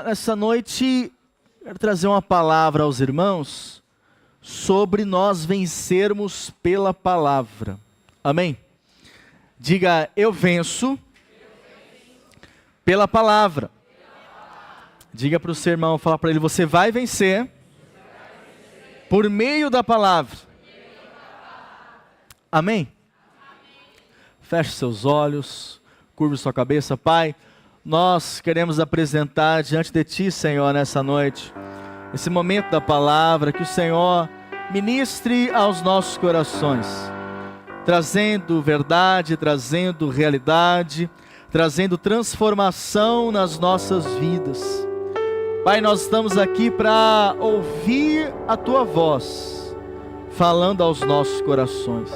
Nessa noite, quero trazer uma palavra aos irmãos sobre nós vencermos pela palavra. Amém? Diga, eu venço pela palavra. Diga para o seu irmão, fala para ele, você vai vencer por meio da palavra. Amém? Feche seus olhos, curve sua cabeça. Pai, nós queremos apresentar diante de Ti, Senhor, nessa noite, esse momento da palavra, que o Senhor ministre aos nossos corações, trazendo verdade, trazendo realidade, trazendo transformação nas nossas vidas. Pai, nós estamos aqui para ouvir a Tua voz, falando aos nossos corações.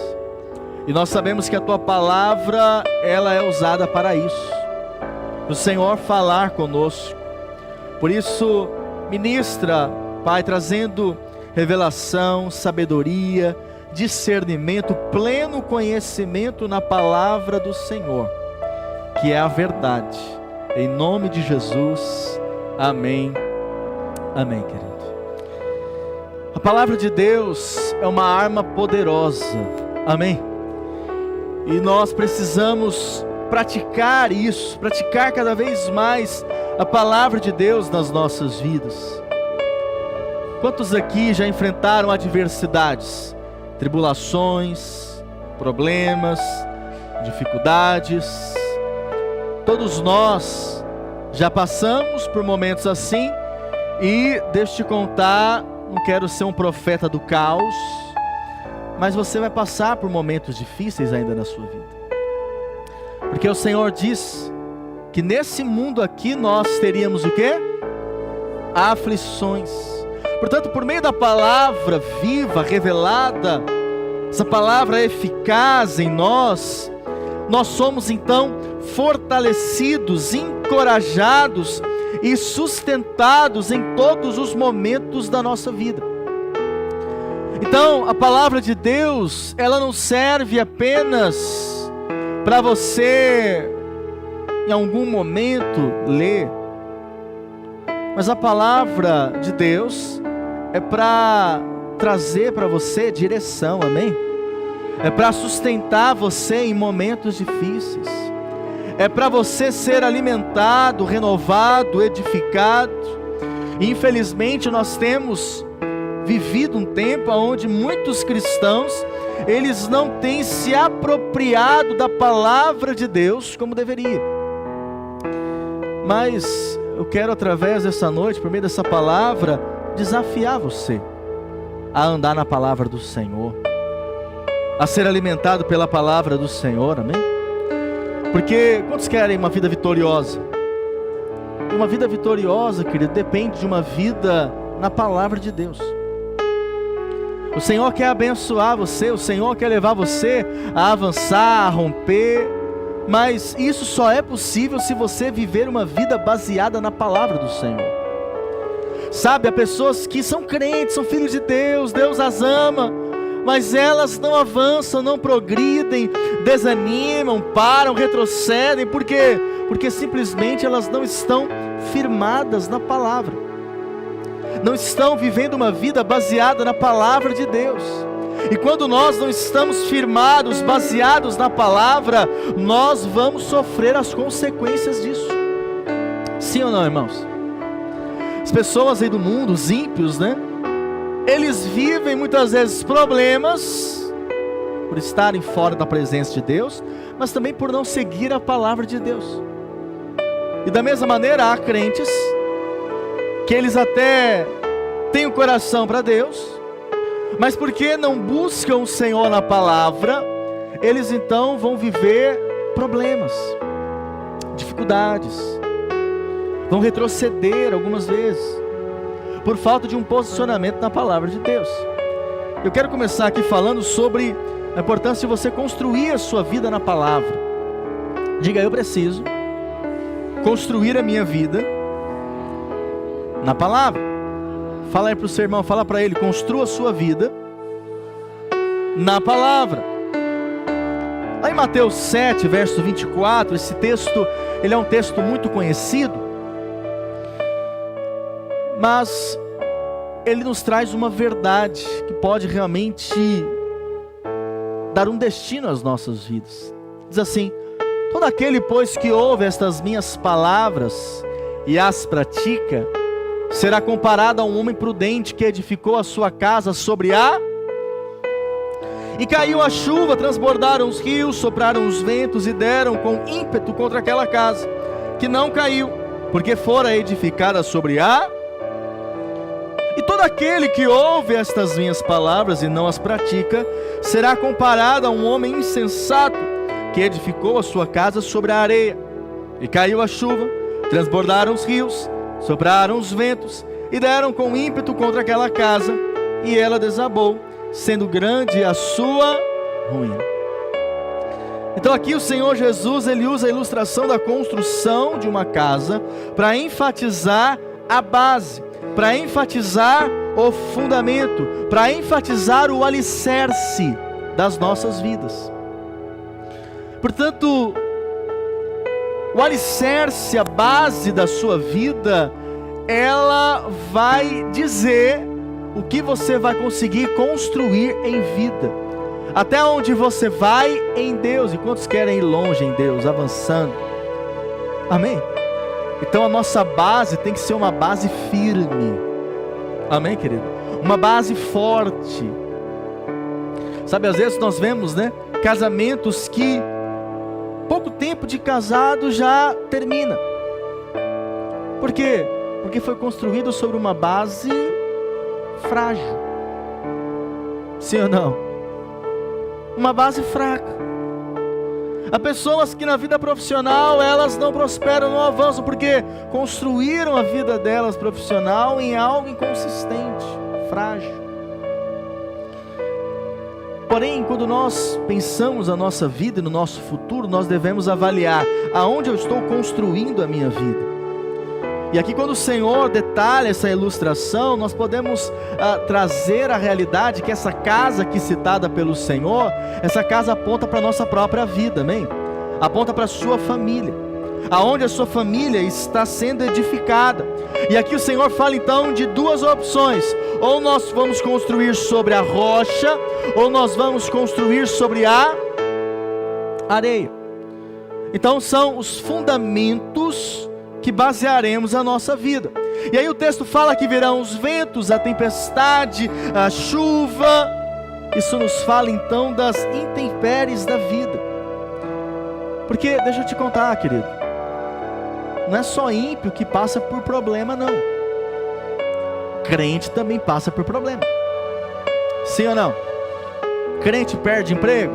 E nós sabemos que a Tua palavra, ela é usada para isso. O Senhor falar conosco. Por isso, ministra, Pai, trazendo revelação, sabedoria, discernimento, pleno conhecimento na palavra do Senhor, que é a verdade. Em nome de Jesus, amém. Amém, querido. A palavra de Deus é uma arma poderosa. Amém. E nós precisamos praticar isso, praticar cada vez mais a palavra de Deus nas nossas vidas. Quantos aqui já enfrentaram adversidades, tribulações, problemas, dificuldades? Todos nós já passamos por momentos assim, e deixa eu te contar, não quero ser um profeta do caos, mas você vai passar por momentos difíceis ainda na sua vida. Porque o Senhor diz que nesse mundo aqui nós teríamos o quê? Aflições. Portanto, por meio da palavra viva, revelada, essa palavra eficaz em nós, nós somos então fortalecidos, encorajados e sustentados em todos os momentos da nossa vida. Então, a palavra de Deus, ela não serve apenas para você, em algum momento, ler. Mas a palavra de Deus é para trazer para você direção, amém? É para sustentar você em momentos difíceis. É para você ser alimentado, renovado, edificado. E, infelizmente, nós temos vivido um tempo onde muitos cristãos, eles não têm se apropriado da palavra de Deus como deveria. Mas eu quero, através dessa noite, por meio dessa palavra, desafiar você a andar na palavra do Senhor, a ser alimentado pela palavra do Senhor, amém? Porque quantos querem uma vida vitoriosa? Uma vida vitoriosa, querido, depende de uma vida na palavra de Deus. O Senhor quer abençoar você, o Senhor quer levar você a avançar, a romper, mas isso só é possível se você viver uma vida baseada na palavra do Senhor. Sabe, há pessoas que são crentes, são filhos de Deus, Deus as ama, mas elas não avançam, não progridem, desanimam, param, retrocedem. Por quê? Porque simplesmente elas não estão firmadas na palavra. Não estão vivendo uma vida baseada na palavra de Deus. E quando nós não estamos firmados, baseados na palavra, nós vamos sofrer as consequências disso. Sim ou não, irmãos? As pessoas aí do mundo, os ímpios, né? Eles vivem muitas vezes problemas por estarem fora da presença de Deus, mas também por não seguir a palavra de Deus. E da mesma maneira há crentes que eles até têm o coração para Deus, mas porque não buscam o Senhor na palavra, eles então vão viver problemas, dificuldades, vão retroceder algumas vezes, por falta de um posicionamento na palavra de Deus. Eu quero começar aqui falando sobre a importância de você construir a sua vida na palavra. Diga, eu preciso construir a minha vida na palavra. Fala aí para o seu irmão, fala para ele, construa a sua vida na palavra. Lá em Mateus 7, verso 24, esse texto, ele é um texto muito conhecido. mas ele nos traz uma verdade que pode realmente dar um destino às nossas vidas. Diz assim: todo aquele, pois, que ouve estas minhas palavras e as pratica, será comparado a um homem prudente que edificou a sua casa sobre a... E caiu a chuva, transbordaram os rios, sopraram os ventos e deram com ímpeto contra aquela casa, que não caiu, porque fora edificada sobre a... E todo aquele que ouve estas minhas palavras e não as pratica, será comparado a um homem insensato, que edificou a sua casa sobre a areia. E caiu a chuva, transbordaram os rios, sopraram os ventos, e deram com ímpeto contra aquela casa, e ela desabou, sendo grande a sua ruína. Então aqui o Senhor Jesus, ele usa a ilustração da construção de uma casa para enfatizar a base, para enfatizar o fundamento, para enfatizar o alicerce das nossas vidas. Portanto, o alicerce, a base da sua vida, ela vai dizer o que você vai conseguir construir em vida, até onde você vai em Deus, e quantos querem ir longe em Deus, avançando, amém? Então a nossa base tem que ser uma base firme, amém, querido? Uma base forte. Sabe, às vezes nós vemos, né, casamentos que pouco tempo de casado já termina. Por quê? Porque foi construído sobre uma base frágil. Sim ou não? Uma base fraca. Há pessoas que na vida profissional elas não prosperam, não avançam, porque construíram a vida delas profissional em algo inconsistente, frágil. Porém, quando nós pensamos a nossa vida e no nosso futuro, nós devemos avaliar aonde eu estou construindo a minha vida. E aqui, quando o Senhor detalha essa ilustração, nós podemos trazer a realidade que essa casa aqui citada pelo Senhor, essa casa aponta para a nossa própria vida, amém? Aponta para a sua família, aonde a sua família está sendo edificada. E aqui o Senhor fala então de duas opções: ou nós vamos construir sobre a rocha, ou nós vamos construir sobre a areia. Então são os fundamentos que basearemos a nossa vida. E aí o texto fala que virão os ventos, a tempestade, a chuva. Isso nos fala então das intempéries da vida. Porque, deixa eu te contar, querido, não é só ímpio que passa por problema, não. Crente também passa por problema. Sim ou não? Crente perde emprego?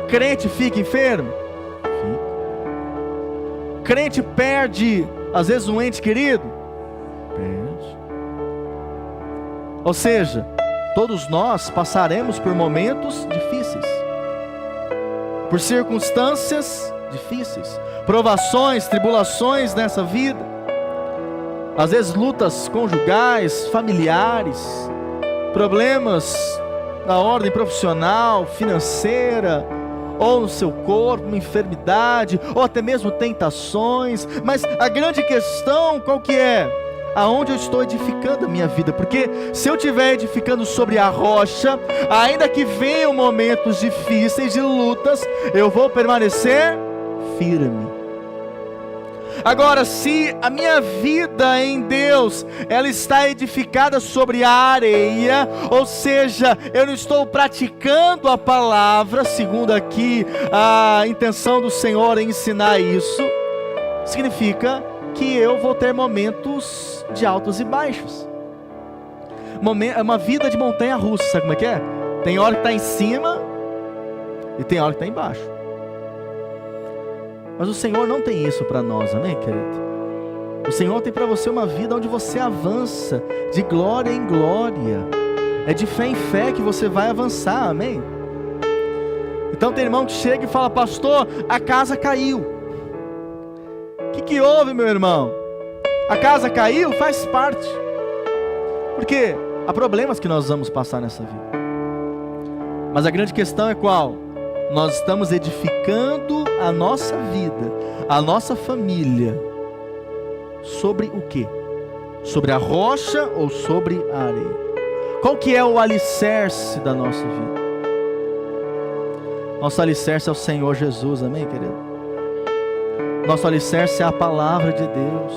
Crente fica enfermo? Crente perde, às vezes, um ente querido? Perde. Ou seja, todos nós passaremos por momentos difíceis, por circunstâncias difíceis, provações, tribulações nessa vida. Às vezes lutas conjugais, familiares, problemas na ordem profissional, financeira, ou no seu corpo, uma enfermidade, ou até mesmo tentações. Mas a grande questão qual que é? Aonde eu estou edificando a minha vida? Porque se eu estiver edificando sobre a rocha, ainda que venham momentos difíceis de lutas, eu vou permanecer firme. Agora, se a minha vida em Deus, ela está edificada sobre a areia, ou seja, eu não estou praticando a palavra, segundo aqui a intenção do Senhor em ensinar isso, significa que eu vou ter momentos de altos e baixos. É uma vida de montanha russa, sabe como é que é? Tem hora que está em cima e tem hora que está embaixo. Mas o Senhor não tem isso para nós, amém, querido? O Senhor tem para você uma vida onde você avança de glória em glória. É de fé em fé que você vai avançar, amém? Então tem irmão que chega e fala: pastor, a casa caiu. O que houve, meu irmão? A casa caiu? Faz parte. Porque há problemas que nós vamos passar nessa vida. Mas a grande questão é qual? Nós estamos edificando a nossa vida, a nossa família, sobre o quê? Sobre a rocha ou sobre a areia? Qual que é o alicerce da nossa vida? Nosso alicerce é o Senhor Jesus, amém, querido? Nosso alicerce é a palavra de Deus.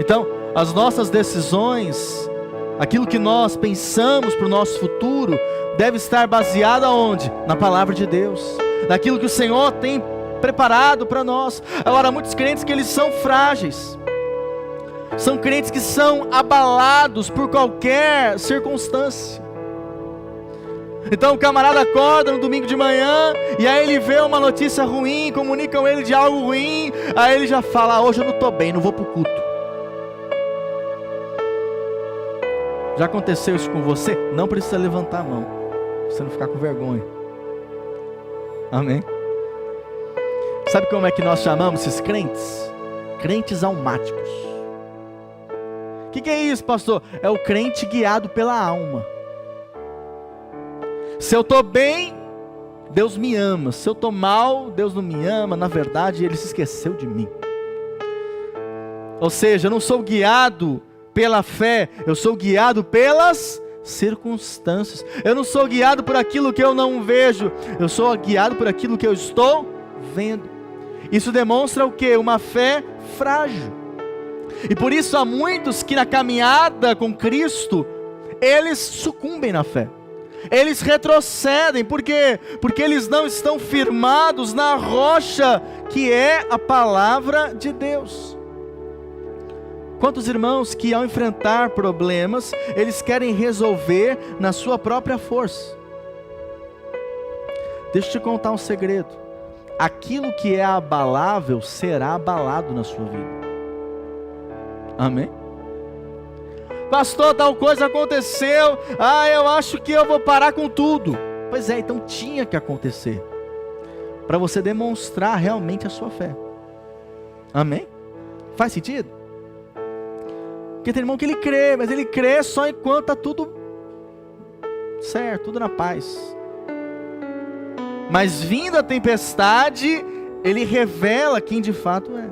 Então, as nossas decisões, aquilo que nós pensamos para o nosso futuro, deve estar baseado aonde? Na palavra de Deus, naquilo que o Senhor tem preparado para nós. Agora, muitos crentes que eles são frágeis, são crentes que são abalados por qualquer circunstância. Então o camarada acorda no domingo de manhã, e aí ele vê uma notícia ruim, comunicam ele de algo ruim, aí ele já fala: hoje eu não estou bem, não vou para o culto. Já aconteceu isso com você? Não precisa levantar a mão, pra você não ficar com vergonha. Amém? Sabe como é que nós chamamos esses crentes? Crentes almáticos. O que é isso, pastor? É o crente guiado pela alma. Se eu estou bem, Deus me ama. Se eu estou mal, Deus não me ama. Na verdade, Ele se esqueceu de mim. Ou seja, eu não sou guiado pela fé, eu sou guiado pelas circunstâncias. Eu não sou guiado por aquilo que eu não vejo, eu sou guiado por aquilo que eu estou vendo. Isso demonstra o quê? Uma fé frágil. E por isso há muitos que na caminhada com Cristo, eles sucumbem na fé. Eles retrocedem. Por quê? Porque eles não estão firmados na rocha que é a palavra de Deus. Quantos irmãos que ao enfrentar problemas, eles querem resolver na sua própria força? Deixa eu te contar um segredo. Aquilo que é abalável será abalado na sua vida. Amém? Pastor, tal coisa aconteceu, eu acho que eu vou parar com tudo. Pois é, então tinha que acontecer, para você demonstrar realmente a sua fé. Amém? Faz sentido? Porque tem irmão que ele crê, mas ele crê só enquanto está tudo certo, tudo na paz. Mas vindo a tempestade, ele revela quem de fato é.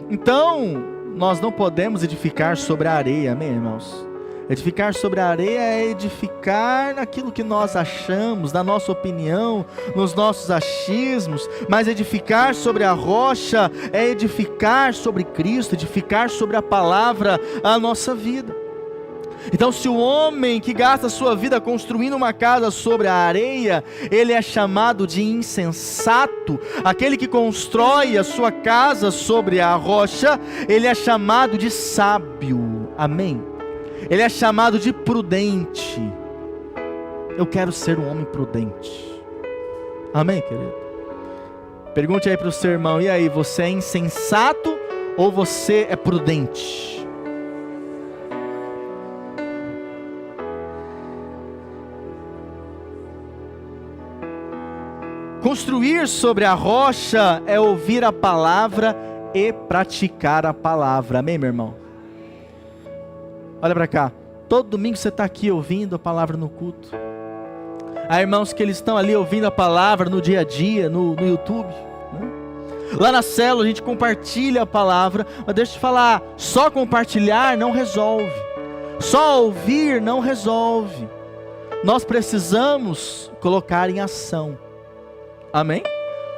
Então, nós não podemos edificar sobre a areia, amém, irmãos? Edificar sobre a areia é edificar naquilo que nós achamos, na nossa opinião, nos nossos achismos. Mas edificar sobre a rocha é edificar sobre Cristo, edificar sobre a palavra a nossa vida. Então, se o homem que gasta a sua vida construindo uma casa sobre a areia, ele é chamado de insensato. Aquele que constrói a sua casa sobre a rocha, ele é chamado de sábio. Amém? Ele é chamado de prudente. Eu quero ser um homem prudente. Amém, querido? Pergunte aí para o seu irmão: e aí, você é insensato ou você é prudente? Construir sobre a rocha é ouvir a palavra e praticar a palavra. Amém, meu irmão? Olha para cá. Todo domingo você está aqui ouvindo a palavra no culto. Há irmãos que eles estão ali ouvindo a palavra no dia a dia, no YouTube, né? Lá na célula a gente compartilha a palavra. Mas deixa eu te falar, só compartilhar não resolve. Só ouvir não resolve. Nós precisamos colocar em ação. Amém?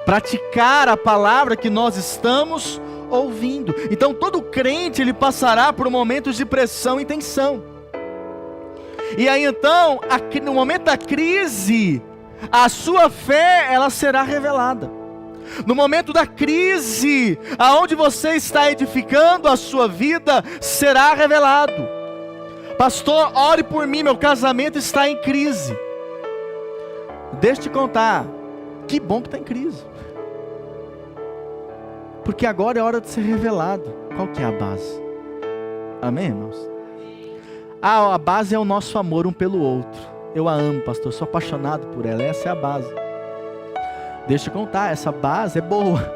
Praticar a palavra que nós estamos ouvindo. Então todo crente ele passará por momentos de pressão e tensão. E aí então, no momento da crise, a sua fé ela será revelada. No momento da crise, aonde você está edificando a sua vida, será revelado. Pastor, ore por mim, meu casamento está em crise. Deixa eu te contar. Que bom que está em crise. Porque agora é hora de ser revelado. Qual que é a base? Amém, irmãos? A base é o nosso amor um pelo outro. Eu a amo, pastor, sou apaixonado por ela. Essa é a base. Deixa eu contar, essa base é boa.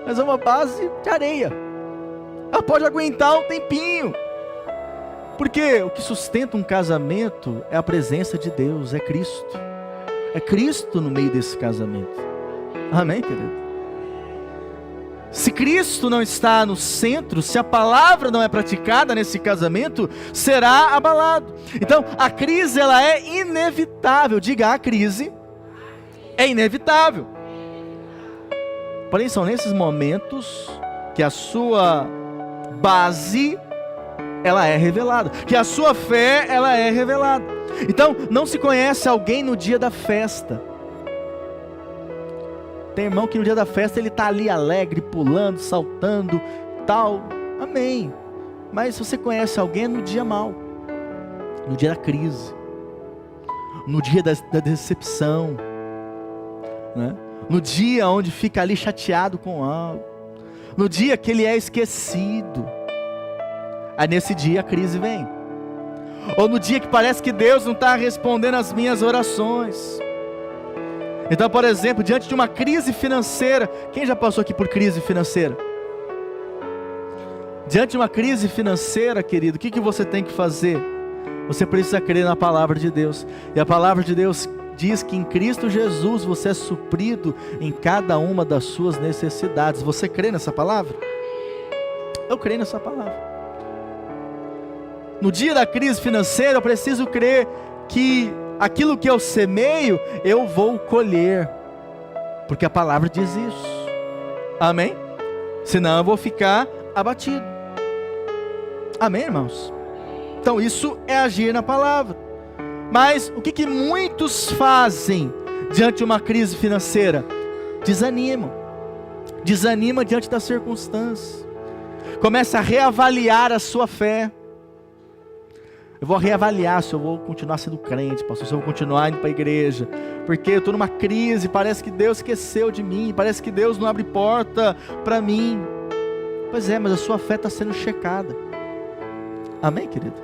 Mas é uma base de areia. Ela pode aguentar um tempinho. Porque o que sustenta um casamento é a presença de Deus, é Cristo. É Cristo no meio desse casamento. Amém, querido? Se Cristo não está no centro, se a palavra não é praticada nesse casamento, será abalado. Então, a crise ela é inevitável. Diga, a crise é inevitável. Porém, são nesses momentos que a sua base ela é revelada, que a sua fé ela é revelada. Então, não se conhece alguém no dia da festa. Tem irmão que no dia da festa ele está ali alegre, pulando, saltando, tal, amém. Mas se você conhece alguém no dia mau, no dia da crise, no dia da decepção, né? No dia onde fica ali chateado com algo, no dia que ele é esquecido, aí nesse dia a crise vem. Ou no dia que parece que Deus não está respondendo as minhas orações. Então, por exemplo, diante de uma crise financeira, quem já passou aqui por crise financeira? Diante de uma crise financeira, querido, o que você tem que fazer? Você precisa crer na palavra de Deus. E a palavra de Deus diz que em Cristo Jesus você é suprido em cada uma das suas necessidades. Você crê nessa palavra? Eu creio nessa palavra. No dia da crise financeira, eu preciso crer que aquilo que eu semeio, eu vou colher, porque a palavra diz isso, amém? Senão eu vou ficar abatido, amém, irmãos? Então isso é agir na palavra. Mas o que muitos fazem diante de uma crise financeira? Desanimam diante das circunstâncias, começa a reavaliar a sua fé. Eu vou reavaliar se eu vou continuar sendo crente, pastor, se eu vou continuar indo para a igreja, porque eu estou numa crise, parece que Deus esqueceu de mim, parece que Deus não abre porta para mim. Pois é, mas a sua fé está sendo checada, amém, querido?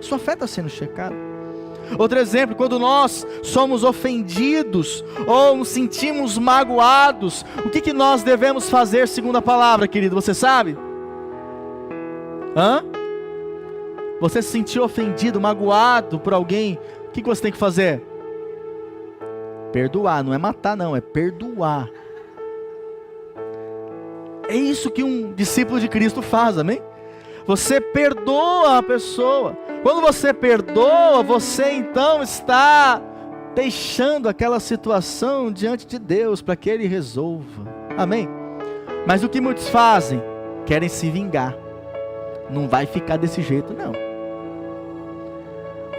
Sua fé está sendo checada. Outro exemplo, quando nós somos ofendidos, ou nos sentimos magoados, o que nós devemos fazer segundo a palavra, querido, você sabe? Você se sentiu ofendido, magoado por alguém, o que você tem que fazer? Perdoar, não é matar não, é perdoar. É isso que um discípulo de Cristo faz, amém? Você perdoa a pessoa. Quando você perdoa, você então está deixando aquela situação diante de Deus, para que Ele resolva, amém? Mas o que muitos fazem? Querem se vingar. Não vai ficar desse jeito não.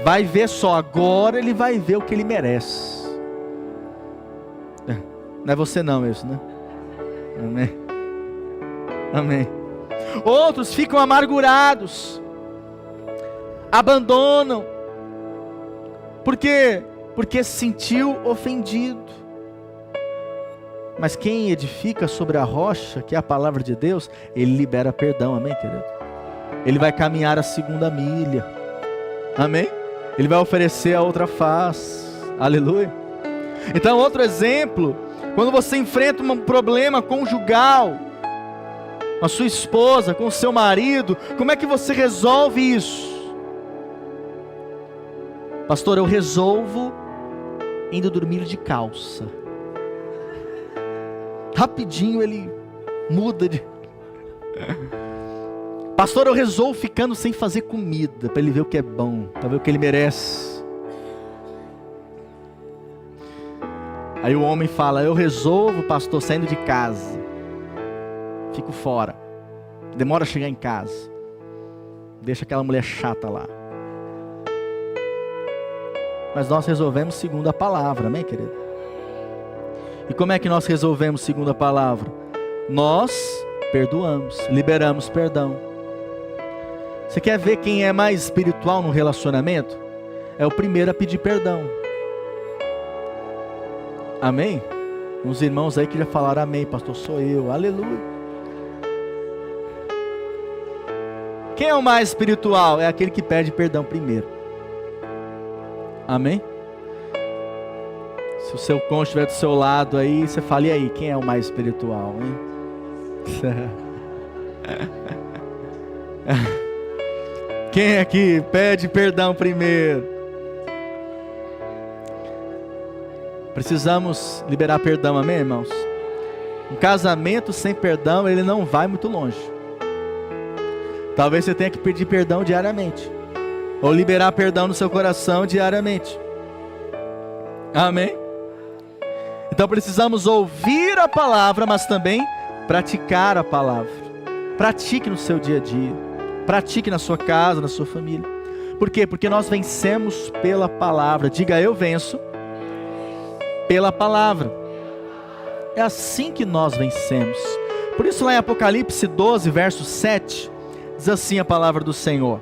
Vai ver só, agora ele vai ver o que ele merece. Não é você não isso, né? Amém. Amém. Outros ficam amargurados, abandonam. Por quê? Porque se sentiu ofendido. Mas quem edifica sobre a rocha, que é a palavra de Deus, ele libera perdão, amém, querido? Ele vai caminhar a segunda milha, amém? Ele vai oferecer a outra face, aleluia. Então, outro exemplo, quando você enfrenta um problema conjugal, com a sua esposa, com o seu marido, como é que você resolve isso? Pastor, eu resolvo indo dormir de calça. Rapidinho ele muda de... Pastor, eu resolvo ficando sem fazer comida, para ele ver o que é bom, para ver o que ele merece. Aí o homem fala, eu resolvo, pastor, saindo de casa. Fico fora. Demora a chegar em casa. Deixa aquela mulher chata lá. Mas nós resolvemos segundo a palavra, amém, querido? E como é que nós resolvemos segundo a palavra? Nós perdoamos, liberamos perdão. Você quer ver quem é mais espiritual no relacionamento? É o primeiro a pedir perdão. Amém? Uns irmãos aí que já falaram amém, pastor, sou eu, aleluia. Quem é o mais espiritual? É aquele que pede perdão primeiro. Amém? Se o seu cônjuge estiver do seu lado aí, você fala, e aí, quem é o mais espiritual, hein? Quem é que pede perdão primeiro? Precisamos liberar perdão, amém, irmãos? Um casamento sem perdão, ele não vai muito longe. Talvez você tenha que pedir perdão diariamente, ou liberar perdão no seu coração diariamente. Amém? Então precisamos ouvir a palavra, mas também praticar a palavra. Pratique no seu dia a dia, pratique na sua casa, na sua família. Por quê? Porque nós vencemos pela palavra. Diga: eu venço pela palavra. É assim que nós vencemos. Por isso lá em Apocalipse 12, verso 7, diz assim a palavra do Senhor: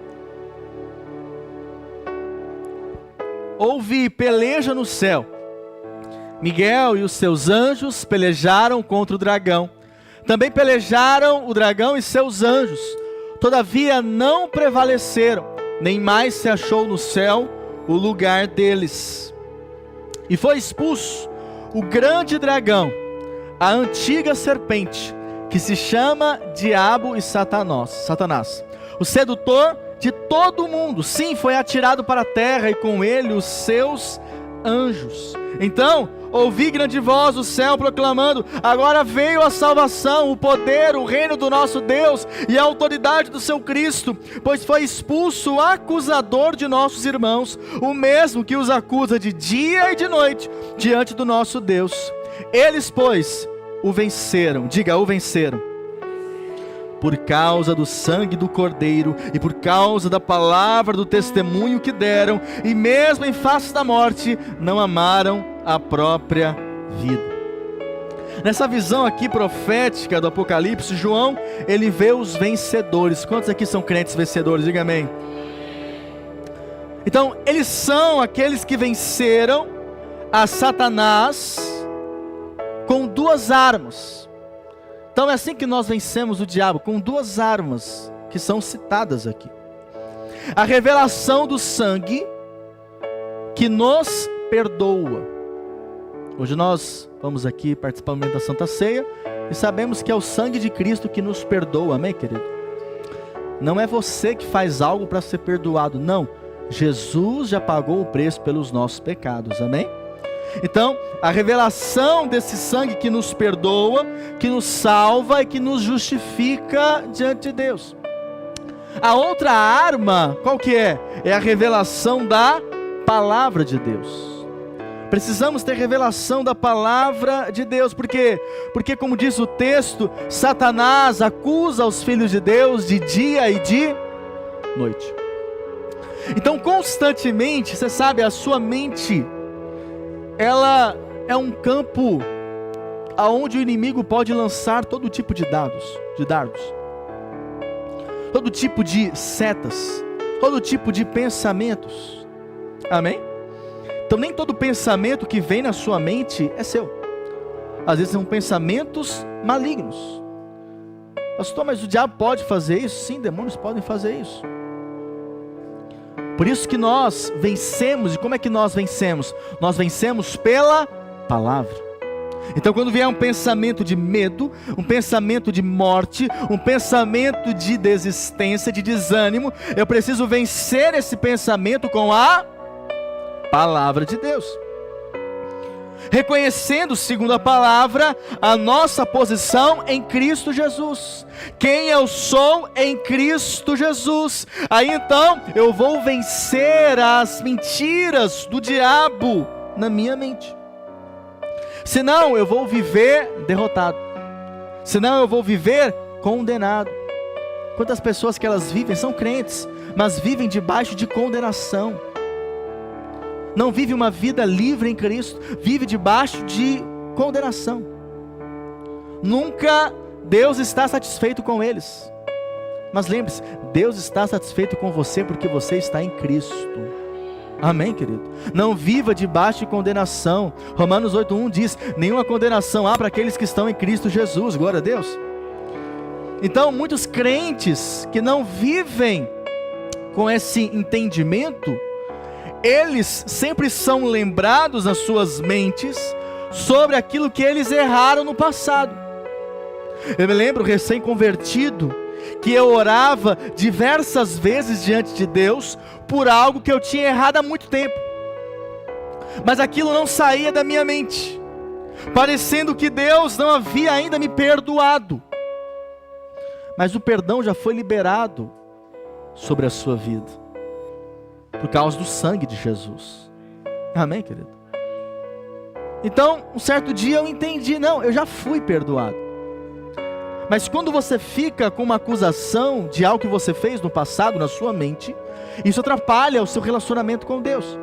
ouvi peleja no céu. Miguel e os seus anjos pelejaram contra o dragão. Também pelejaram o dragão e seus anjos. Todavia não prevaleceram, nem mais se achou no céu o lugar deles. E foi expulso o grande dragão, a antiga serpente, que se chama Diabo e Satanás, o sedutor de todo o mundo. Sim, foi atirado para a terra, e com ele os seus anjos. Então ouvi grande voz do céu proclamando: agora veio a salvação, o poder, o reino do nosso Deus e a autoridade do seu Cristo, pois foi expulso o acusador de nossos irmãos, o mesmo que os acusa de dia e de noite diante do nosso Deus. Eles, pois, o venceram. Diga: o venceram, por causa do sangue do Cordeiro e por causa da palavra do testemunho que deram, e mesmo em face da morte não amaram a própria vida. Nessa visão aqui profética do Apocalipse, João, ele vê os vencedores. Quantos aqui são crentes vencedores? Diga amém. Então, eles são aqueles que venceram a Satanás com duas armas. Então é assim que nós vencemos o diabo, com duas armas que são citadas aqui: a revelação do sangue que nos perdoa. Hoje nós vamos aqui participar do momento da Santa Ceia e sabemos que é o sangue de Cristo que nos perdoa, amém, querido? Não é você que faz algo para ser perdoado, não. Jesus já pagou o preço pelos nossos pecados, amém? Então, a revelação desse sangue que nos perdoa, que nos salva e que nos justifica diante de Deus. A outra arma, qual que é? É a revelação da palavra de Deus. Precisamos ter revelação da palavra de Deus. Por quê? Porque, como diz o texto, Satanás acusa os filhos de Deus de dia e de noite. Então, constantemente, você sabe, a sua mente, ela é um campo aonde o inimigo pode lançar todo tipo de dardos, todo tipo de setas, todo tipo de pensamentos. Amém? Então nem todo pensamento que vem na sua mente é seu. Às vezes são pensamentos malignos. Pastor, mas o diabo pode fazer isso? Sim, demônios podem fazer isso. Por isso que nós vencemos. E como é que nós vencemos? Nós vencemos pela palavra. Então quando vier um pensamento de medo, um pensamento de morte, um pensamento de desistência, de desânimo, eu preciso vencer esse pensamento com a palavra de Deus. Reconhecendo, segundo a palavra, a nossa posição em Cristo Jesus. Quem eu sou em Cristo Jesus. Aí então eu vou vencer as mentiras do diabo na minha mente. Senão eu vou viver derrotado. Senão eu vou viver condenado. Quantas pessoas que elas vivem, são crentes, mas vivem debaixo de condenação. Não vive uma vida livre em Cristo, vive debaixo de condenação. Nunca Deus está satisfeito com eles. Mas lembre-se, Deus está satisfeito com você porque você está em Cristo. Amém, querido? Não viva debaixo de condenação. Romanos 8:1 diz: nenhuma condenação há para aqueles que estão em Cristo Jesus. Glória a Deus. Então muitos crentes que não vivem com esse entendimento, eles sempre são lembrados nas suas mentes sobre aquilo que eles erraram no passado. Eu me lembro, recém-convertido, que eu orava diversas vezes diante de Deus por algo que eu tinha errado há muito tempo, mas aquilo não saía da minha mente. parecendo que Deus não havia ainda me perdoado. Mas o perdão já foi liberado sobre a sua vida, por causa do sangue de Jesus. Amém, querido? Então, um certo dia eu entendi, não, eu já fui perdoado. Mas quando você fica com uma acusação de algo que você fez no passado, na sua mente, isso atrapalha o seu relacionamento com Deus.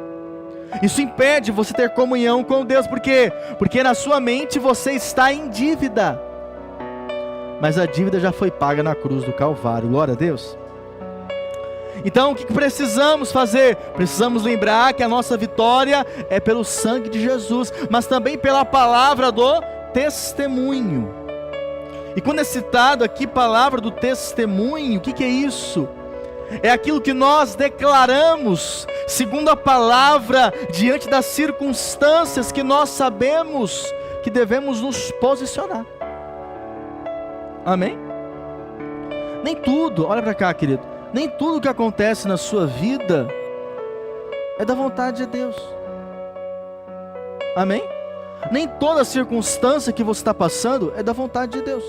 Isso impede você ter comunhão com Deus. Por quê? Porque na sua mente você está em dívida. Mas a dívida já foi paga na cruz do Calvário. Glória a Deus. Então o que precisamos fazer? Precisamos lembrar que a nossa vitória é pelo sangue de Jesus, mas também pela palavra do testemunho. E quando é citado aqui palavra do testemunho, o que é isso? É aquilo que nós declaramos, segundo a palavra, diante das circunstâncias que nós sabemos que devemos nos posicionar. Amém? Nem tudo, olha para cá, querido, nem tudo que acontece na sua vida é da vontade de Deus. Amém? Nem toda circunstância que você está passando é da vontade de Deus.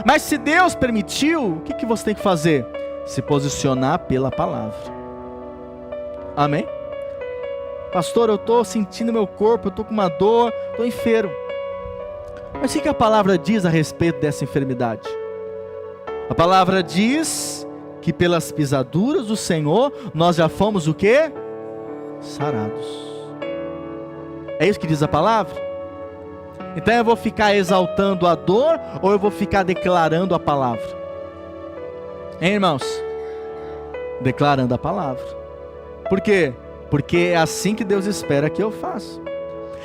Mas se Deus permitiu, o que você tem que fazer? Se posicionar pela palavra. Amém? Pastor, eu estou sentindo meu corpo, eu estou com uma dor, estou enfermo. Mas o que a palavra diz a respeito dessa enfermidade? A palavra diz que pelas pisaduras do Senhor, nós já fomos o quê? Sarados. É isso que diz a palavra? Então eu vou ficar exaltando a dor, ou eu vou ficar declarando a palavra? Hein, irmãos? Declarando a palavra. Por quê? Porque é assim que Deus espera que eu faça.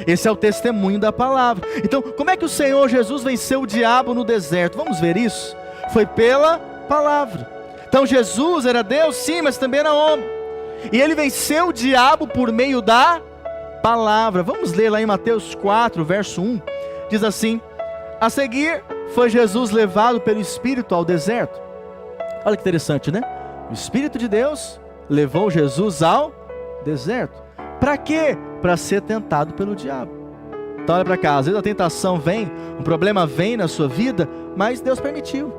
Esse é o testemunho da palavra. Então, como é que o Senhor Jesus venceu o diabo no deserto? Vamos ver isso? Foi pela palavra. Então Jesus era Deus, sim, mas também era homem. E ele venceu o diabo por meio da palavra. Vamos ler lá em Mateus 4, verso 1. Diz assim: a seguir foi Jesus levado pelo Espírito ao deserto. Olha que interessante, né? O Espírito de Deus levou Jesus ao deserto. Para quê? Para ser tentado pelo diabo. Então olha para cá, às vezes a tentação vem, um problema vem na sua vida, mas Deus permitiu.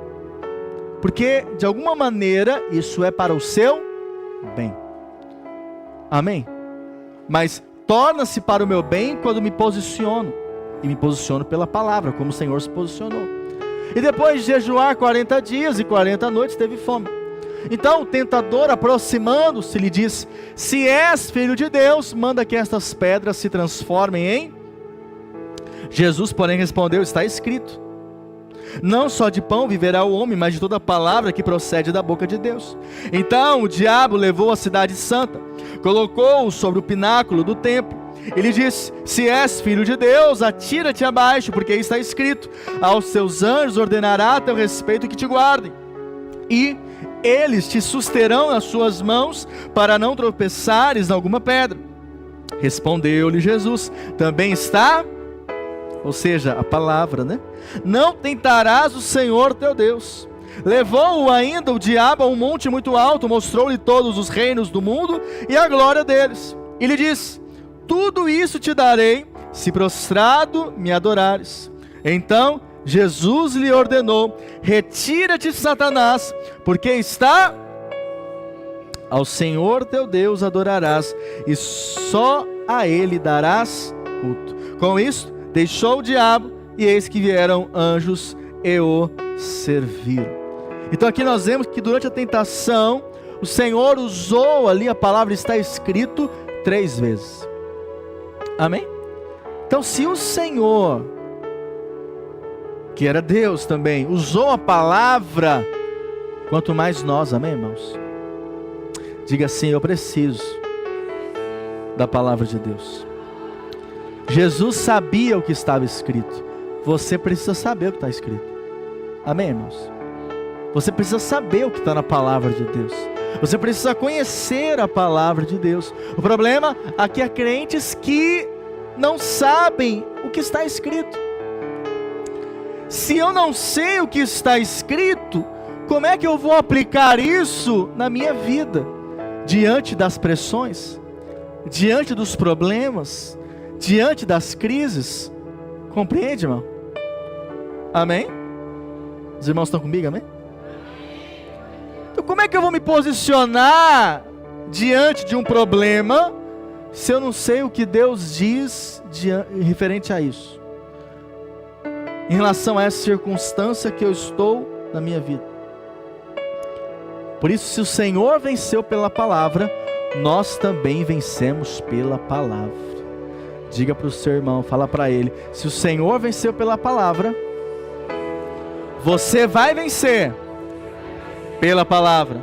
Porque de alguma maneira isso é para o seu bem. Amém? Mas torna-se para o meu bem quando me posiciono. E me posiciono pela palavra, como o Senhor se posicionou. E depois de jejuar 40 dias e 40 noites, teve fome. Então o tentador, aproximando-se, lhe disse: se és filho de Deus, manda que estas pedras se transformem em... Jesus, porém, respondeu: está escrito, não só de pão viverá o homem, mas de toda palavra que procede da boca de Deus. Então o diabo levou a cidade santa, colocou-o sobre o pináculo do templo. Ele disse: se és filho de Deus, atira-te abaixo, porque está escrito: aos seus anjos ordenará a teu respeito que te guardem, e eles te susterão nas suas mãos, para não tropeçares em alguma pedra. Respondeu-lhe Jesus: também está, ou seja, a palavra, né? Não tentarás o Senhor teu Deus. Levou-o ainda o diabo a um monte muito alto, mostrou-lhe todos os reinos do mundo e a glória deles. E lhe disse: tudo isso te darei, se prostrado me adorares. Então Jesus lhe ordenou: retira-te, Satanás, porque está: ao Senhor teu Deus adorarás, e só a Ele darás culto. Com isso, deixou o diabo, e eis que vieram anjos e o serviram. Então aqui nós vemos que durante a tentação, o Senhor usou ali, a palavra está escrito 3 vezes. Amém? Então se o Senhor, que era Deus também, usou a palavra, quanto mais nós, amém, irmãos? Diga assim: eu preciso da palavra de Deus. Jesus sabia o que estava escrito. Você precisa saber o que está escrito. Amém, irmãos? Você precisa saber o que está na palavra de Deus. Você precisa conhecer a palavra de Deus. O problema aqui é crentes que não sabem o que está escrito. Se eu não sei o que está escrito, como é que eu vou aplicar isso na minha vida? Diante das pressões, diante dos problemas, diante das crises. Compreende, irmão? Amém? Os irmãos estão comigo, amém? Então como é que eu vou me posicionar diante de um problema se eu não sei o que Deus diz referente a isso? Em relação a essa circunstância que eu estou na minha vida. Por isso, se o Senhor venceu pela palavra, nós também vencemos pela palavra. Diga para o seu irmão, fala para ele: se o Senhor venceu pela palavra, você vai vencer pela palavra.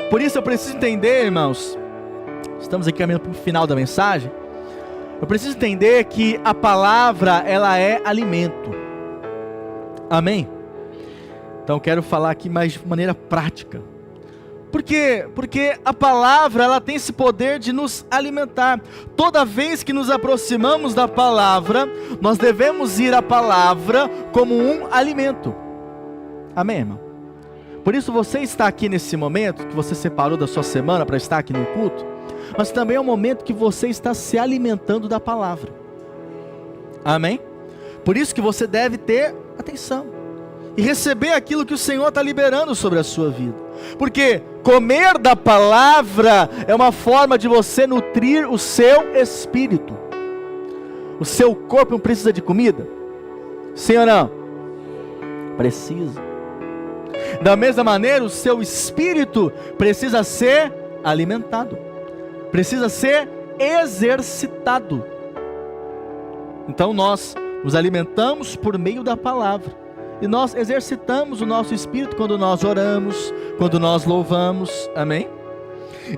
Por isso eu preciso entender, irmãos, estamos aqui caminhando para o final da mensagem. Eu preciso entender que a palavra, ela é alimento. Amém? Então eu quero falar aqui mais de maneira prática. Por quê? Porque a palavra, ela tem esse poder de nos alimentar. Toda vez que nos aproximamos da palavra, nós devemos ir à palavra como um alimento. Amém, irmão? Por isso você está aqui nesse momento, que você separou da sua semana para estar aqui no culto, mas também é um momento que você está se alimentando da palavra. Amém? Por isso que você deve ter atenção e receber aquilo que o Senhor está liberando sobre a sua vida. Porque comer da palavra é uma forma de você nutrir o seu espírito. O seu corpo não precisa de comida? Sim ou não? Precisa. Da mesma maneira, o seu espírito precisa ser alimentado, precisa ser exercitado. Então nós nos alimentamos por meio da palavra, e nós exercitamos o nosso espírito quando nós oramos, quando nós louvamos. Amém?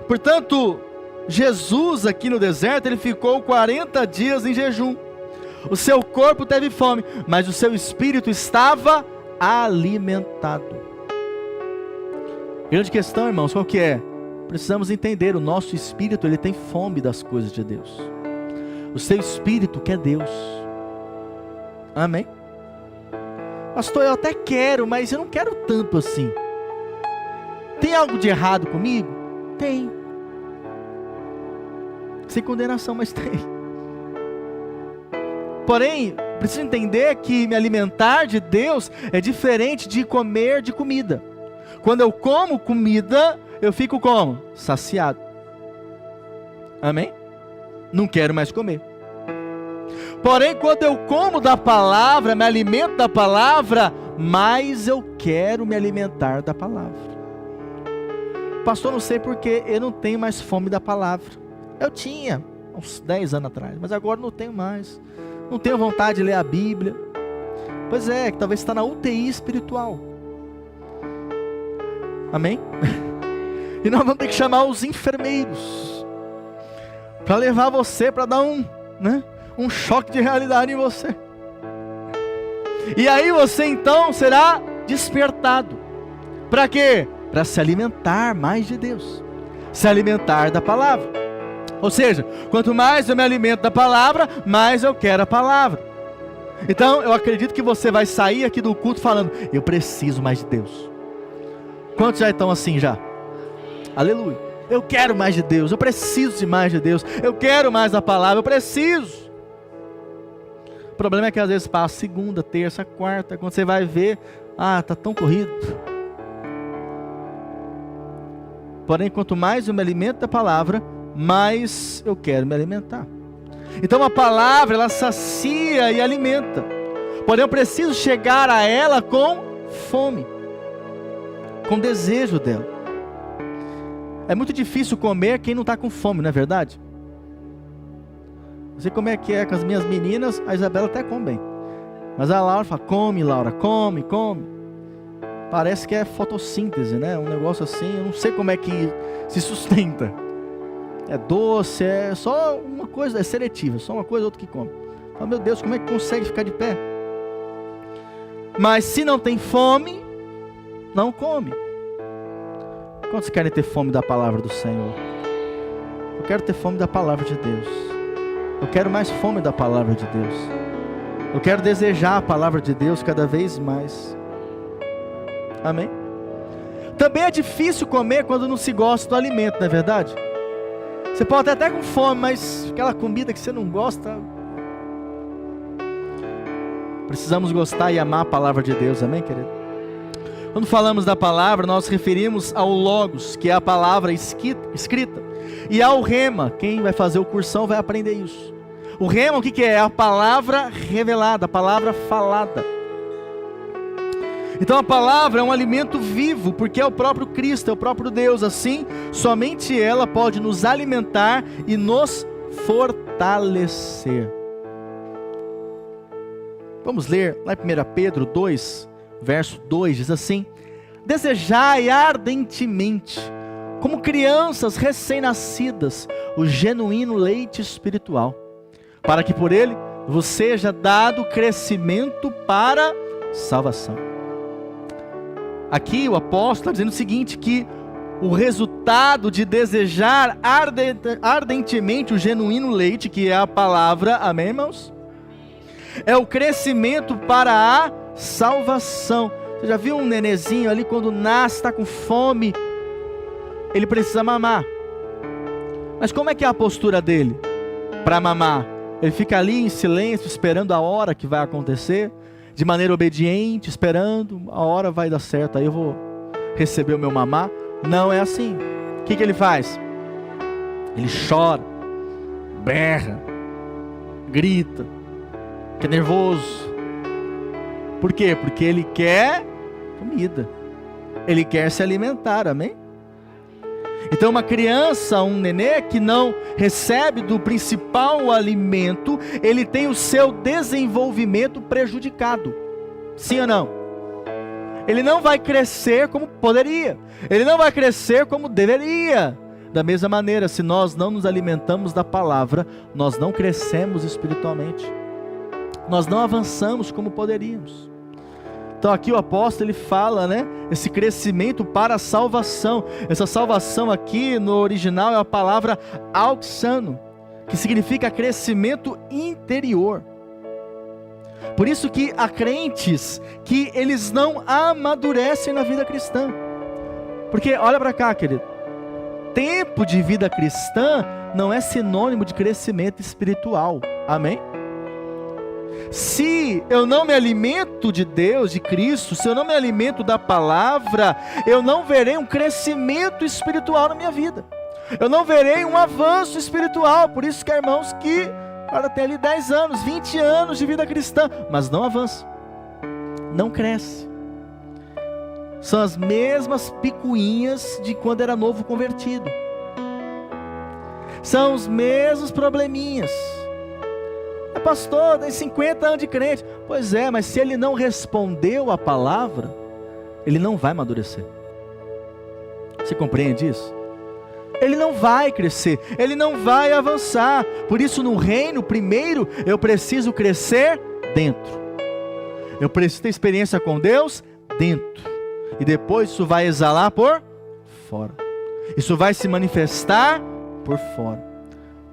Portanto, Jesus aqui no deserto, ele ficou 40 dias em jejum. O seu corpo teve fome, mas o seu espírito estava alimentado. Grande questão, irmãos, qual que é? Precisamos entender, o nosso espírito, ele tem fome das coisas de Deus. O seu espírito quer Deus. Amém? Pastor, eu até quero, mas eu não quero tanto assim. Tem algo de errado comigo? Tem. Sem condenação, mas tem. Porém, preciso entender que me alimentar de Deus é diferente de comer de comida. Quando eu como comida, eu fico como? Saciado. Amém? Não quero mais comer. Porém, quando eu como da palavra, me alimento da palavra, mais eu quero me alimentar da palavra. Pastor, não sei porque eu não tenho mais fome da palavra. Eu tinha, uns 10 anos atrás, mas agora não tenho mais. Não tenho vontade de ler a Bíblia. Pois é, que talvez está na UTI espiritual. Amém? E nós vamos ter que chamar os enfermeiros para levar você, para dar um choque de realidade em você. E aí você então será despertado. Para quê? Para se alimentar mais de Deus, se alimentar da palavra. Ou seja, quanto mais eu me alimento da palavra, mais eu quero a palavra. Então eu acredito que você vai sair aqui do culto falando: eu preciso mais de Deus. Quantos já estão assim já? Aleluia. Eu quero mais de Deus, eu preciso de mais de Deus, eu quero mais da palavra, eu preciso. O problema é que às vezes passa segunda, terça, quarta, quando você vai ver, está tão corrido. Porém, quanto mais eu me alimento da palavra, mais eu quero me alimentar. Então a palavra, ela sacia e alimenta. Porém, eu preciso chegar a ela com fome, com desejo dela. É muito difícil comer quem não está com fome, não é verdade? Não sei como é que é com as minhas meninas, a Isabela até come bem. Mas a Laura fala: come, Laura, come, come. Parece que é fotossíntese, né? Um negócio assim, eu não sei como é que se sustenta. É doce, é só uma coisa, é seletiva, só uma coisa ou outra que come. Oh, meu Deus, como é que consegue ficar de pé? Mas se não tem fome, não come. Quantos querem ter fome da palavra do Senhor? Eu quero ter fome da palavra de Deus. Eu quero mais fome da palavra de Deus. Eu quero desejar a palavra de Deus cada vez mais. Amém? Também é difícil comer quando não se gosta do alimento, não é verdade? Você pode estar até com fome, mas aquela comida que você não gosta. Precisamos gostar e amar a palavra de Deus, amém, querido? Quando falamos da palavra, nós referimos ao Logos, que é a palavra escrita, e ao Rema. Quem vai fazer o cursão vai aprender isso. O Rema, o que é? É a palavra revelada, a palavra falada. Então a palavra é um alimento vivo, porque é o próprio Cristo, é o próprio Deus. Assim, somente ela pode nos alimentar e nos fortalecer. Vamos ler lá em 1 Pedro 2, verso 2, diz assim: desejai ardentemente, como crianças recém-nascidas, o genuíno leite espiritual, para que por ele vos seja dado crescimento para salvação. Aqui o apóstolo está dizendo o seguinte, que o resultado de desejar ardentemente o genuíno leite, que é a palavra, amém, irmãos? É o crescimento para a salvação. Você já viu um nenezinho ali, quando nasce, está com fome, ele precisa mamar. Mas como é que é a postura dele para mamar? Ele fica ali em silêncio, esperando a hora que vai acontecer, de maneira obediente, esperando, a hora vai dar certo, aí eu vou receber o meu mamar. Não é assim. O que ele faz? Ele chora, berra, grita, fica nervoso. Por quê? Porque ele quer comida, ele quer se alimentar, amém? Então uma criança, um nenê que não recebe do principal alimento, ele tem o seu desenvolvimento prejudicado, sim ou não? Ele não vai crescer como poderia, ele não vai crescer como deveria. Da mesma maneira, se nós não nos alimentamos da palavra, nós não crescemos espiritualmente, nós não avançamos como poderíamos. Então aqui o apóstolo ele fala, esse crescimento para a salvação. Essa salvação aqui no original é a palavra auxano, que significa crescimento interior. Por isso que há crentes que eles não amadurecem na vida cristã. Porque olha para cá, querido, tempo de vida cristã não é sinônimo de crescimento espiritual, amém? Se eu não me alimento de Deus, de Cristo, se eu não me alimento da palavra, eu não verei um crescimento espiritual na minha vida, eu não verei um avanço espiritual. Por isso que há irmãos que agora tem ali 10 anos, 20 anos de vida cristã, mas não avança, não cresce, são as mesmas picuinhas de quando era novo convertido, são os mesmos probleminhas. Pastor, tem 50 anos de crente. Pois é, mas se ele não respondeu a palavra, ele não vai amadurecer. Você compreende isso? Ele não vai crescer, ele não vai avançar. Por isso no reino, primeiro, eu preciso crescer dentro. Eu preciso ter experiência com Deus dentro. E depois isso vai exalar por fora. Isso vai se manifestar por fora.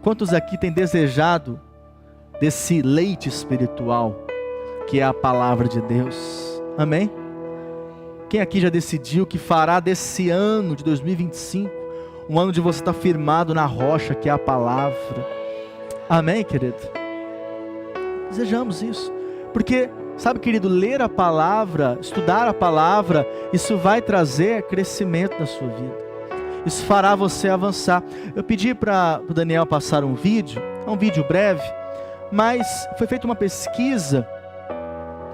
Quantos aqui têm desejado desse leite espiritual, que é a palavra de Deus, amém? Quem aqui já decidiu que fará desse ano de 2025, um ano de você estar firmado na rocha, que é a palavra, amém, querido? Desejamos isso, porque, sabe, querido, ler a palavra, estudar a palavra, isso vai trazer crescimento na sua vida, isso fará você avançar. Eu pedi para o Daniel passar um vídeo, é um vídeo breve, mas foi feita uma pesquisa,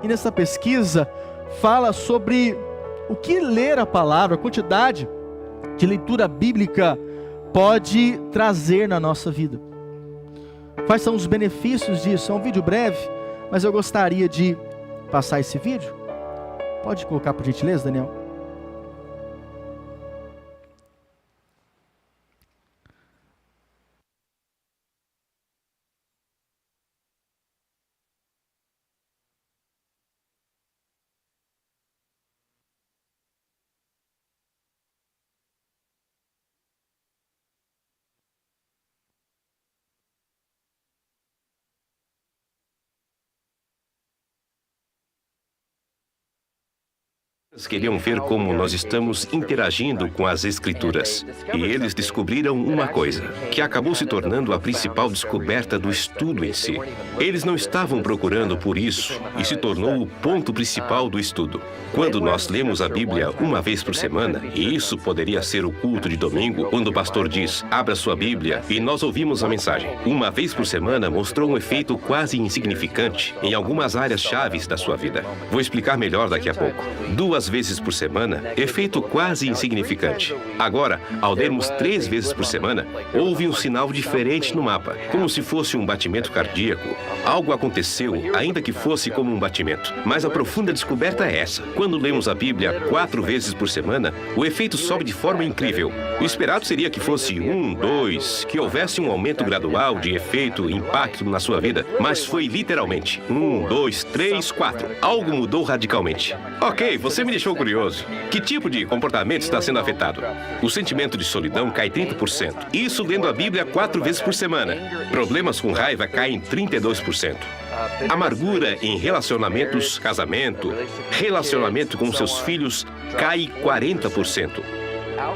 e nessa pesquisa fala sobre o que ler a palavra, a quantidade de leitura bíblica pode trazer na nossa vida. Quais são os benefícios disso? É um vídeo breve, mas eu gostaria de passar esse vídeo. Pode colocar por gentileza, Daniel? Queriam ver como nós estamos interagindo com as Escrituras. E eles descobriram uma coisa, que acabou se tornando a principal descoberta do estudo em si. Eles não estavam procurando por isso, e se tornou o ponto principal do estudo. Quando nós lemos a Bíblia uma vez por semana, e isso poderia ser o culto de domingo, quando o pastor diz, abra sua Bíblia, e nós ouvimos a mensagem. Uma vez por semana mostrou um efeito quase insignificante em algumas áreas chaves da sua vida. Vou explicar melhor daqui a pouco. 2 vezes por semana, efeito quase insignificante. Agora, ao lermos 3 vezes por semana, houve um sinal diferente no mapa, como se fosse um batimento cardíaco. Algo aconteceu, ainda que fosse como um batimento. Mas a profunda descoberta é essa. Quando lemos a Bíblia 4 vezes por semana, o efeito sobe de forma incrível. O esperado seria que fosse 1, 2, que houvesse um aumento gradual de efeito, impacto na sua vida, mas foi literalmente 1, 2, 3, 4. Algo mudou radicalmente. Ok, você me deixou curioso. Que tipo de comportamento está sendo afetado? O sentimento de solidão cai 30%. Isso lendo a Bíblia 4 vezes por semana. Problemas com raiva caem 32%. Amargura em relacionamentos, casamento, relacionamento com seus filhos cai 40%.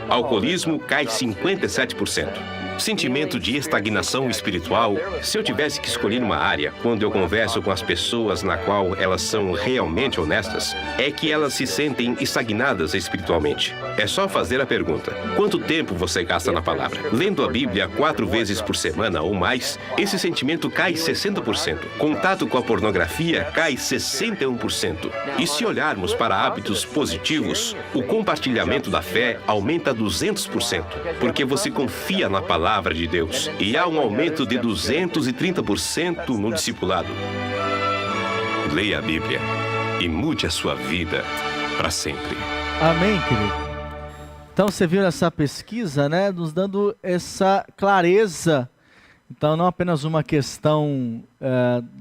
Alcoolismo cai 57%. Sentimento de estagnação espiritual. Se eu tivesse que escolher uma área, quando eu converso com as pessoas na qual elas são realmente honestas, é que elas se sentem estagnadas espiritualmente. É só fazer a pergunta: quanto tempo você gasta na palavra? Lendo a Bíblia 4 vezes por semana ou mais, esse sentimento cai 60%. Contato com a pornografia cai 61%. E se olharmos para hábitos positivos, o compartilhamento da fé aumenta 200%, porque você confia na palavra de Deus. E há um aumento de 230% no discipulado. Leia a Bíblia e mude a sua vida para sempre. Amém, querido? Então você viu essa pesquisa, né, nos dando essa clareza. Então não apenas uma questão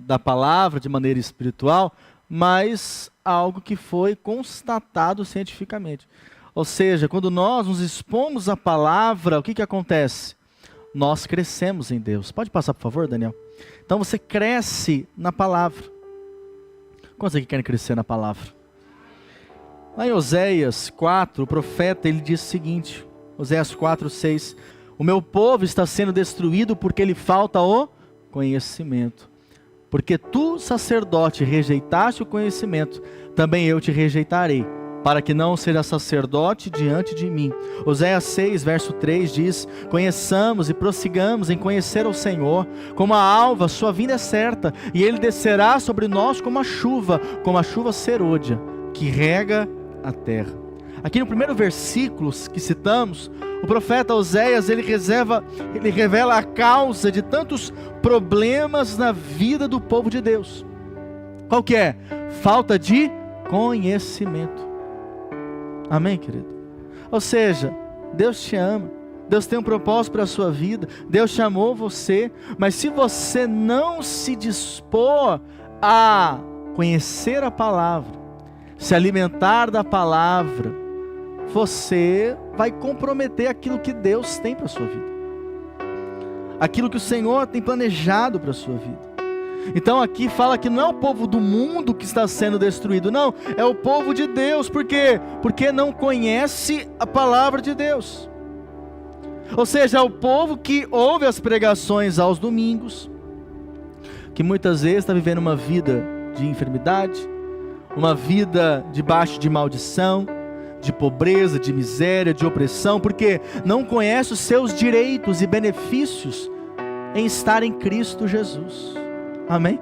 da palavra de maneira espiritual, mas algo que foi constatado cientificamente. Ou seja, quando nós nos expomos à palavra, o que acontece? Nós crescemos em Deus. Pode passar, por favor, Daniel? Então você cresce na palavra. Quantos aqui querem crescer na palavra? Lá em Oséias 4, o profeta, ele diz o seguinte, Oséias 4, 6, o meu povo está sendo destruído porque lhe falta o conhecimento. Porque tu, sacerdote, rejeitaste o conhecimento, também eu te rejeitarei, para que não seja sacerdote diante de mim. Oséias 6, verso 3 diz, conheçamos e prossigamos em conhecer ao Senhor, como a alva, sua vinda é certa, e ele descerá sobre nós como a chuva serôdia, que rega a terra. Aqui no primeiro versículo que citamos, o profeta Oséias, ele revela a causa de tantos problemas na vida do povo de Deus. Qual que é? Falta de conhecimento. Amém, querido? Ou seja, Deus te ama, Deus tem um propósito para a sua vida, Deus chamou você, mas se você não se dispor a conhecer a palavra, se alimentar da palavra, você vai comprometer aquilo que Deus tem para a sua vida, aquilo que o Senhor tem planejado para a sua vida. Então aqui fala que não é o povo do mundo que está sendo destruído, não, é o povo de Deus. Por quê? Porque não conhece a palavra de Deus. Ou seja, é o povo que ouve as pregações aos domingos, que muitas vezes está vivendo uma vida de enfermidade, uma vida debaixo de maldição, de pobreza, de miséria, de opressão, porque não conhece os seus direitos e benefícios em estar em Cristo Jesus. Amém?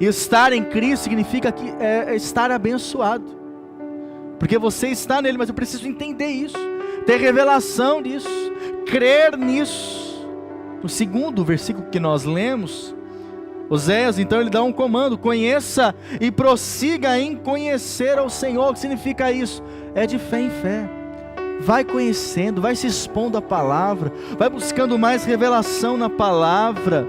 E estar em Cristo significa que é estar abençoado, porque você está nele, mas eu preciso entender isso, ter revelação disso, crer nisso. No segundo versículo que nós lemos, Oséias, então ele dá um comando: conheça e prossiga em conhecer ao Senhor. O que significa isso? É de fé em fé. Vai conhecendo, vai se expondo à palavra, vai buscando mais revelação na palavra.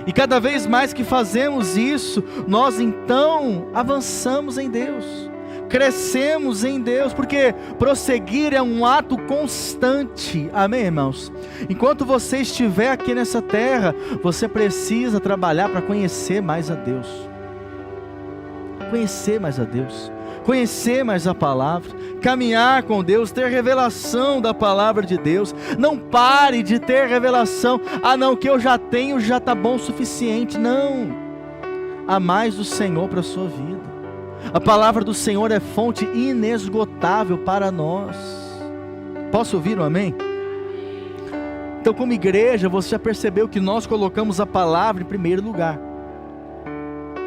E cada vez mais que fazemos isso, nós então avançamos em Deus, crescemos em Deus, porque prosseguir é um ato constante. Amém, irmãos? Enquanto você estiver aqui nessa terra, você precisa trabalhar para conhecer mais a Deus. Conhecer mais a Deus. conhecer mais a palavra, caminhar com Deus, ter revelação da palavra de Deus. Não pare de ter revelação. Não, o que eu já tenho já está bom o suficiente. Não, há mais do Senhor para a sua vida. A palavra do Senhor é fonte inesgotável para nós. Posso ouvir um amém? Então, como igreja, você já percebeu que nós colocamos a palavra em primeiro lugar.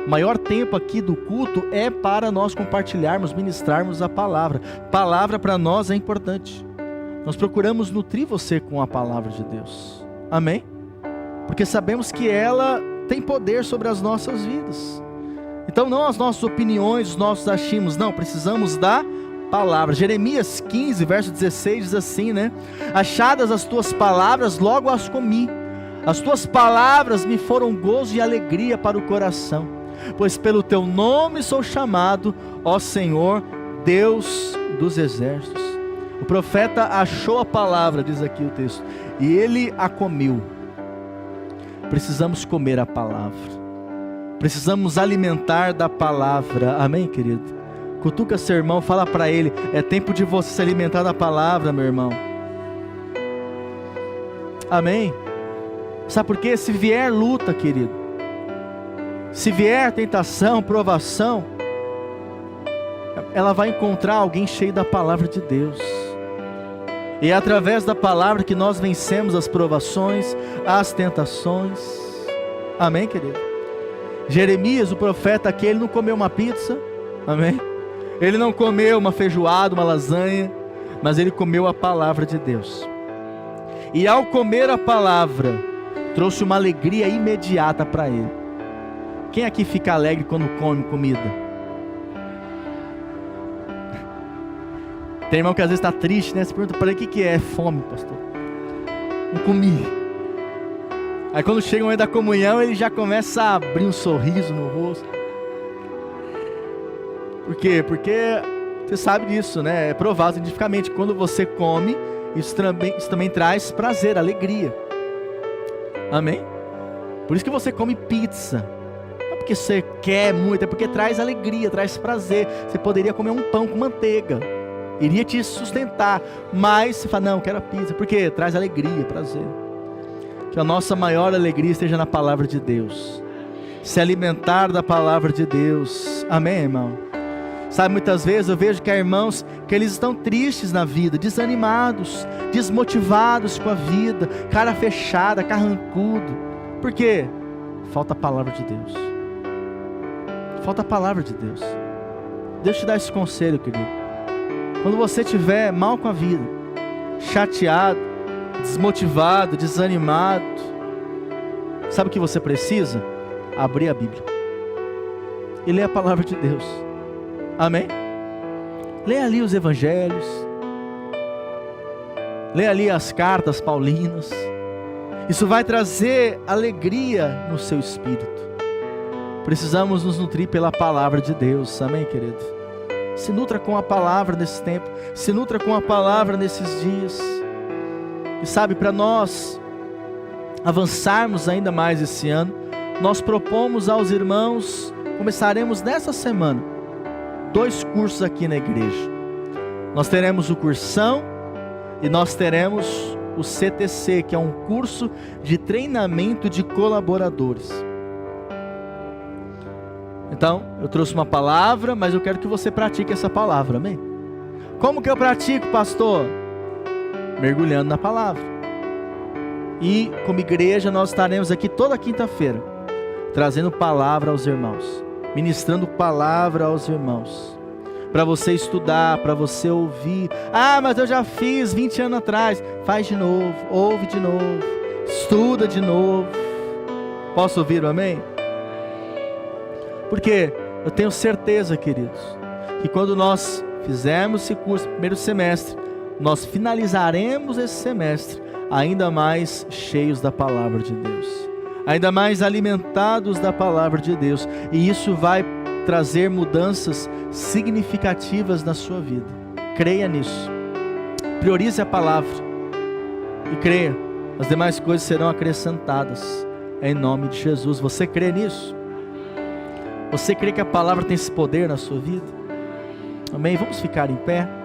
O maior tempo aqui do culto é para nós compartilharmos, ministrarmos a palavra. Palavra para nós é importante. Nós procuramos nutrir você com a palavra de Deus. Amém? Porque sabemos que ela tem poder sobre as nossas vidas. Então não as nossas opiniões, os nossos achismos, não, precisamos da palavra. Jeremias 15, verso 16 diz assim, né? Achadas as tuas palavras, logo as comi. As tuas palavras me foram gozo e alegria para o coração. Pois pelo teu nome sou chamado, ó Senhor, Deus dos exércitos. O profeta achou a palavra, diz aqui o texto, e ele a comeu. Precisamos comer a palavra. Precisamos alimentar da palavra. Amém, querido? Cutuca seu irmão, fala para ele, é tempo de você se alimentar da palavra, meu irmão. Amém? Sabe por quê? Se vier luta, querido, se vier tentação, provação, ela vai encontrar alguém cheio da palavra de Deus. E é através da palavra que nós vencemos as provações, as tentações. Amém, querido? Jeremias, o profeta aqui, ele não comeu uma pizza, amém? Ele não comeu uma feijoada, uma lasanha, mas ele comeu a palavra de Deus. E ao comer a palavra, trouxe uma alegria imediata para ele. Quem aqui fica alegre quando come comida? Tem irmão que às vezes está triste, né? Você pergunta para ele, o que é fome, pastor? Não comi. Aí quando chega o momento da comunhão, ele já começa a abrir um sorriso no rosto. Por quê? Porque você sabe disso, né? É provado cientificamente. Quando você come, isso também traz prazer, alegria. Amém? Por isso que você come pizza. Não é porque você quer muito, é porque traz alegria, traz prazer. Você poderia comer um pão com manteiga, iria te sustentar, mas você fala, não, eu quero a pizza, porque traz alegria, prazer. Que a nossa maior alegria esteja na palavra de Deus, se alimentar da palavra de Deus. Amém, irmão? Sabe, muitas vezes eu vejo que há irmãos que eles estão tristes na vida, desanimados, desmotivados com a vida, cara fechada, carrancudo. Por quê? Falta a palavra de Deus. Falta a palavra de Deus. Deus te dá esse conselho, querido. Quando você estiver mal com a vida, chateado, desmotivado, desanimado, sabe o que você precisa? Abrir a Bíblia e ler a palavra de Deus. Amém? Leia ali os evangelhos, leia ali as cartas paulinas. Isso vai trazer alegria no seu espírito. Precisamos nos nutrir pela palavra de Deus. Amém, querido? Se nutra com a palavra nesse tempo, se nutra com a palavra nesses dias. E sabe, para nós avançarmos ainda mais esse ano, nós propomos aos irmãos, começaremos nessa semana, 2 cursos aqui na igreja. Nós teremos o cursão e nós teremos o CTC, que é um curso de treinamento de colaboradores. Então, eu trouxe uma palavra, mas eu quero que você pratique essa palavra, amém? Como que eu pratico, pastor? Mergulhando na palavra. E como igreja nós estaremos aqui toda quinta-feira, trazendo palavra aos irmãos, ministrando palavra aos irmãos, para você estudar, para você ouvir. Mas eu já fiz 20 anos atrás. Faz de novo, ouve de novo, estuda de novo. Posso ouvir, amém? Porque eu tenho certeza, queridos, que quando nós fizermos esse curso, primeiro semestre, nós finalizaremos esse semestre ainda mais cheios da palavra de Deus, ainda mais alimentados da palavra de Deus, e isso vai trazer mudanças significativas na sua vida. Creia nisso, priorize a palavra e creia, as demais coisas serão acrescentadas em nome de Jesus. Você crê nisso? Você crê que a palavra tem esse poder na sua vida? Amém? Vamos ficar em pé.